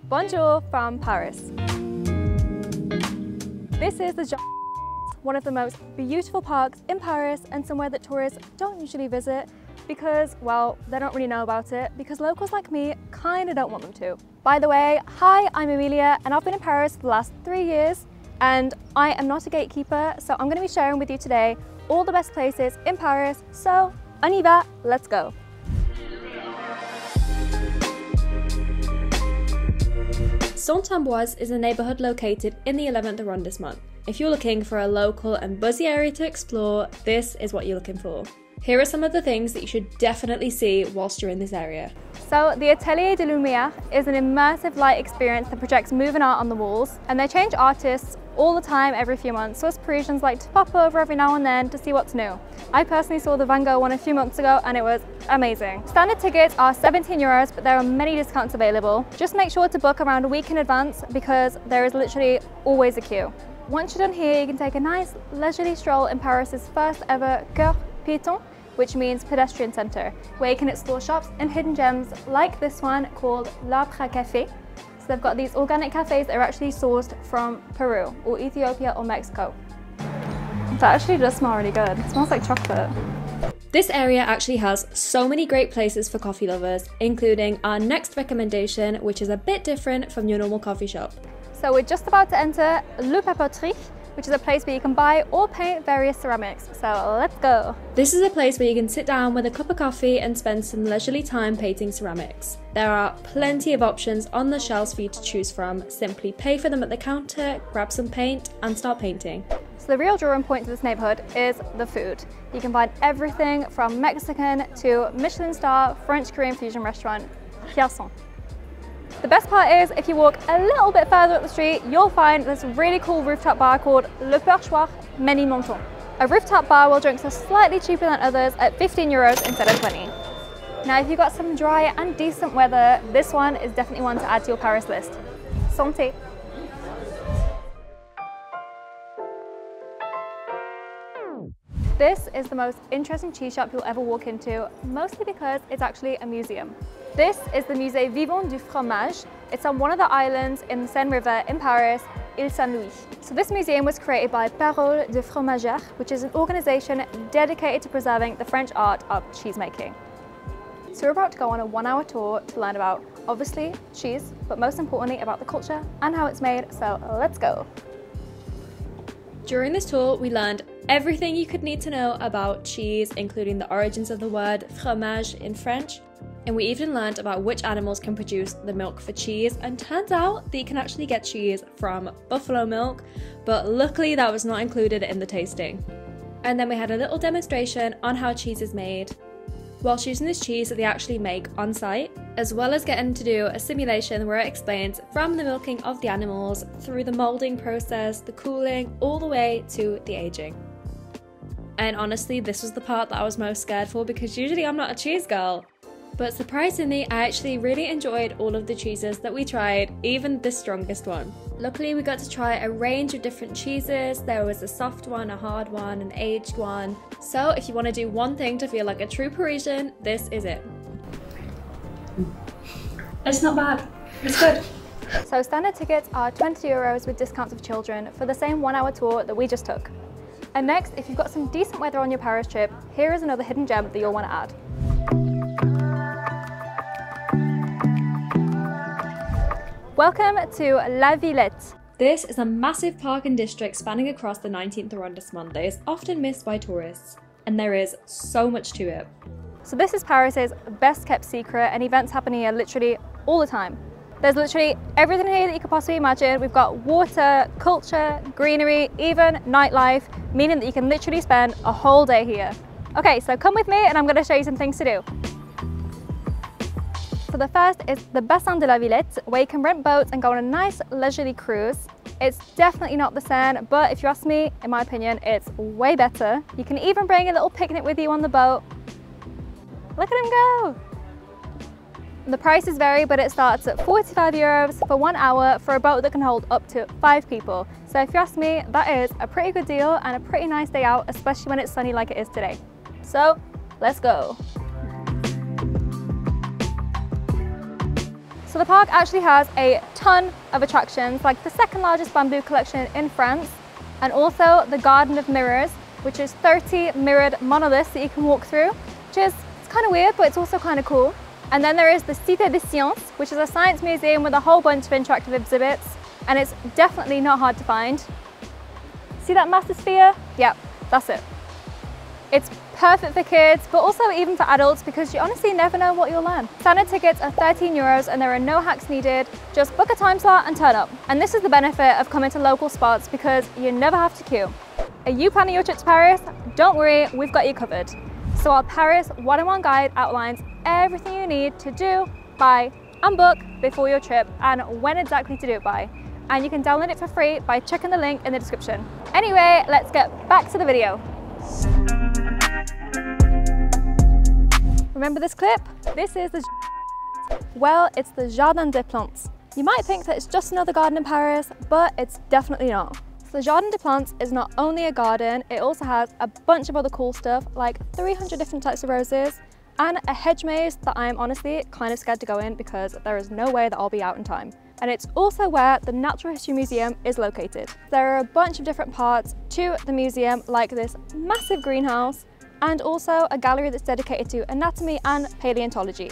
Bonjour from Paris. This is the Jardin, one of the most beautiful parks in Paris and somewhere that tourists don't usually visit because, well, they don't really know about it because locals like me kind of don't want them to. By the way, hi, I'm Amelia and I've been in Paris for the last 3 years and I am not a gatekeeper, so I'm going to be sharing with you today all the best places in Paris. So, on y va, let's go. Saint-Ambrose is a neighbourhood located in the 11th arrondissement. If you're looking for a local and buzzy area to explore, this is what you're looking for. Here are some of the things that you should definitely see whilst you're in this area. So the Atelier de Lumière is an immersive light experience that projects moving art on the walls, and they change artists all the time every few months, so us Parisians like to pop over every now and then to see what's new. I personally saw the Van Gogh one a few months ago and it was amazing. Standard tickets are €17, but there are many discounts available. Just make sure to book around a week in advance because there is literally always a queue. Once you're done here, you can take a nice leisurely stroll in Paris's first ever Cœur Piéton, which means pedestrian centre, where you can explore shops and hidden gems like this one called L'Arbre à Café. So they've got these organic cafes that are actually sourced from Peru or Ethiopia or Mexico. That actually does smell really good. It smells like chocolate. This area actually has so many great places for coffee lovers, including our next recommendation, which is a bit different from your normal coffee shop. So we're just about to enter Le Papeterie, which is a place where you can buy or paint various ceramics. So let's go. This is a place where you can sit down with a cup of coffee and spend some leisurely time painting ceramics. There are plenty of options on the shelves for you to choose from. Simply pay for them at the counter, grab some paint and start painting. So the real drawing point to this neighbourhood is the food. You can find everything from Mexican to Michelin star French Korean fusion restaurant, Pierson. The best part is, if you walk a little bit further up the street, you'll find this really cool rooftop bar called Le Perchoir Ménilmontant. A rooftop bar where drinks are slightly cheaper than others at €15 instead of 20. Now, if you've got some dry and decent weather, this one is definitely one to add to your Paris list. Santé! This is the most interesting cheese shop you'll ever walk into, mostly because it's actually a museum. This is the Musée Vivant du Fromage. It's on one of the islands in the Seine River in Paris, Île Saint-Louis. So this museum was created by Paroles de Fromagère, which is an organisation dedicated to preserving the French art of cheesemaking. So we're about to go on a 1-hour tour to learn about, obviously, cheese, but most importantly about the culture and how it's made, so let's go. During this tour, we learned everything you could need to know about cheese, including the origins of the word fromage in French. And we even learned about which animals can produce the milk for cheese, and turns out that you can actually get cheese from buffalo milk, but luckily that was not included in the tasting. And then we had a little demonstration on how cheese is made, whilst using this cheese that they actually make on site, as well as getting to do a simulation where it explains from the milking of the animals through the moulding process, the cooling, all the way to the aging. And honestly, this was the part that I was most scared for because usually I'm not a cheese girl. But surprisingly, I actually really enjoyed all of the cheeses that we tried, even the strongest one. Luckily, we got to try a range of different cheeses. There was a soft one, a hard one, an aged one. So if you want to do one thing to feel like a true Parisian, this is it. It's not bad, it's good. So standard tickets are €20 with discounts for children for the same 1-hour tour that we just took. And next, if you've got some decent weather on your Paris trip, here is another hidden gem that you'll want to add. Welcome to La Villette. This is a massive park and district spanning across the 19th arrondissement that is often missed by tourists, and there is so much to it. So this is Paris's best kept secret, and events happen here literally all the time. There's literally everything here that you could possibly imagine. We've got water, culture, greenery, even nightlife, meaning that you can literally spend a whole day here. Okay, so come with me and I'm going to show you some things to do. So the first is the Bassin de la Villette, where you can rent boats and go on a nice leisurely cruise. It's definitely not the Seine, but if you ask me, in my opinion, it's way better. You can even bring a little picnic with you on the boat. Look at him go! The prices vary, but it starts at €45 for 1 hour for a boat that can hold up to 5 people. So if you ask me, that is a pretty good deal and a pretty nice day out, especially when it's sunny like it is today. So let's go. So the park actually has a ton of attractions, like the second largest bamboo collection in France, and also the Garden of Mirrors, which is 30 mirrored monoliths that you can walk through, which is kind of weird, but it's also kind of cool. And then there is the Cité des Sciences, which is a science museum with a whole bunch of interactive exhibits, and it's definitely not hard to find. See that massive sphere? Yep, that's it. It's perfect for kids, but also even for adults, because you honestly never know what you'll learn. Standard tickets are €13 and there are no hacks needed. Just book a time slot and turn up. And this is the benefit of coming to local spots, because you never have to queue. Are you planning your trip to Paris? Don't worry, we've got you covered. So our Paris 101 guide outlines everything you need to do, buy and book before your trip, and when exactly to do it by. And you can download it for free by checking the link in the description. Anyway, let's get back to the video. Remember this clip? This is well, it's the Jardin Des Plantes. You might think that it's just another garden in Paris, but it's definitely not. So the Jardin des Plantes is not only a garden, it also has a bunch of other cool stuff, like 300 different types of roses, and a hedge maze that I'm honestly kind of scared to go in because there is no way that I'll be out in time. And it's also where the Natural History Museum is located. There are a bunch of different parts to the museum, like this massive greenhouse, and also a gallery that's dedicated to anatomy and paleontology.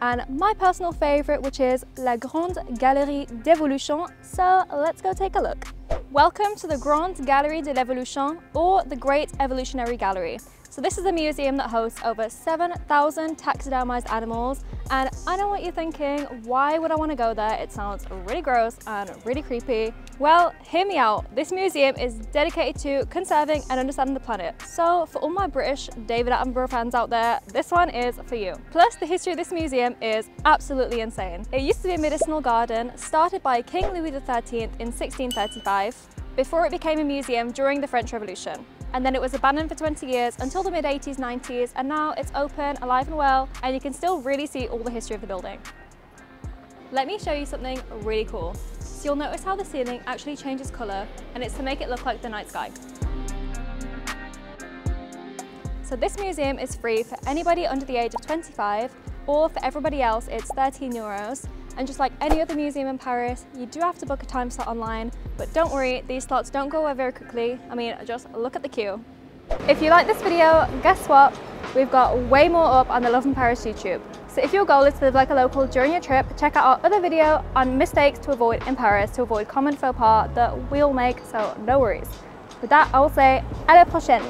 And my personal favourite, which is La Grande Galerie d'Evolution, so let's go take a look. Welcome to the Grande Galerie de l'Evolution, or the Great Evolutionary Gallery. So this is a museum that hosts over 7,000 taxidermized animals, and I know what you're thinking, why would I want to go there? It sounds really gross and really creepy. Well, hear me out. This museum is dedicated to conserving and understanding the planet. So for all my British David Attenborough fans out there, this one is for you. Plus, the history of this museum is absolutely insane. It used to be a medicinal garden started by King Louis XIII in 1635, before it became a museum during the French Revolution. And then it was abandoned for 20 years until the mid-80s, 90s, and now it's open, alive and well, and you can still really see all the history of the building. Let me show you something really cool. So you'll notice how the ceiling actually changes colour, and it's to make it look like the night sky. So this museum is free for anybody under the age of 25, or for everybody else it's €13. And just like any other museum in Paris, you do have to book a time slot online, but don't worry, these slots don't go away very quickly. I mean, just look at the queue. If you like this video, guess what? We've got way more up on the Love in Paris YouTube. So if your goal is to live like a local during your trip, check out our other video on mistakes to avoid in Paris, to avoid common faux pas that we'll make, so no worries. With that, I will say, à la prochaine.